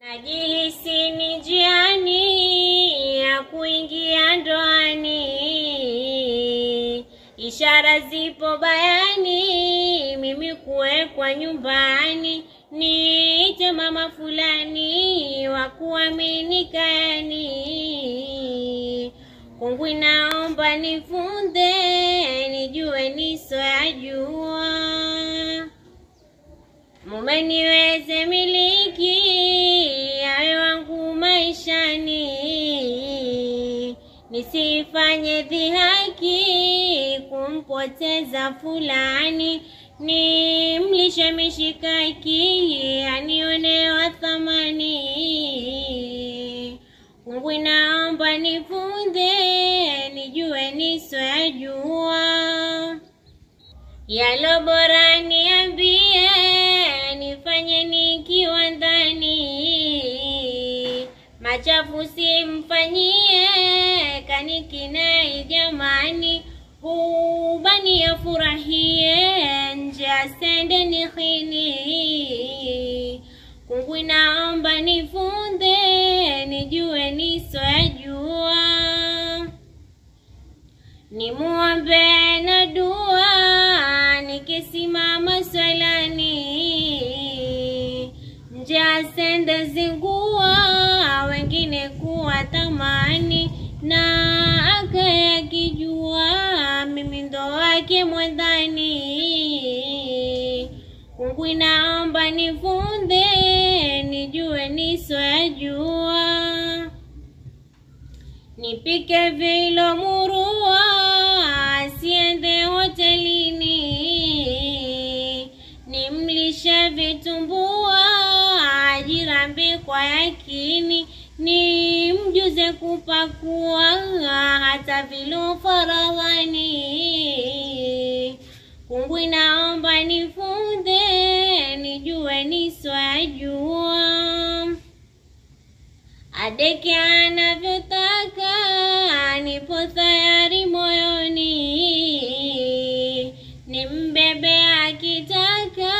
Najihisi ni njiani ya kuingia ndoani, ishara zipo bayani, mimi kuwekwa nyumbani. Niite mama fulani wa kuaminika yani, Mungu naomba nifunde, nijue nisoyajua. Mume niweze miliki, awe wangu maishani, nisifanye dhihaki kumpoteza fulani. Nimlishe mishikaki, anione wa thamani. Mungu naomba nifunde, nijue nisoyajua. Yalo bora niambie, nifanye nikiwa ndani, machafu simfanyie, kanikinai jamani. Hubani afurahie, nje asende nikhini. Mungu naomba nifunde, nijue nisoyajua. Nimuombe na dua, nikisimama swalani, nje asende zingua, wengine kuwa tamani. Na akaya kijua, mimi ndo wake mwendani. Mungu naomba nifunde, nijue nisoyajua. Nipike vilo murua, siende hotelini, nimlishe vitumbua, jirambi kwa yakini. Nimjuze kupakua, hata vilo faraghani. Mungu naomba nifunde, nijue nisoyajua. Adeke anavyotaka, nipo tayari moyoni, nimbebe akitaka,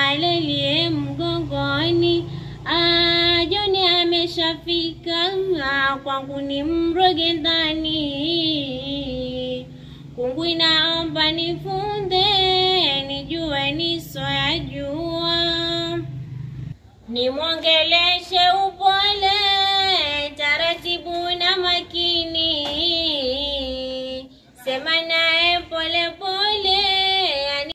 alelie mgongoni. Ajoni ameshafika, kwangu ni mroge ndani. Mungu naomba nifunde, nijue nisoyajua. Nimwongeleshe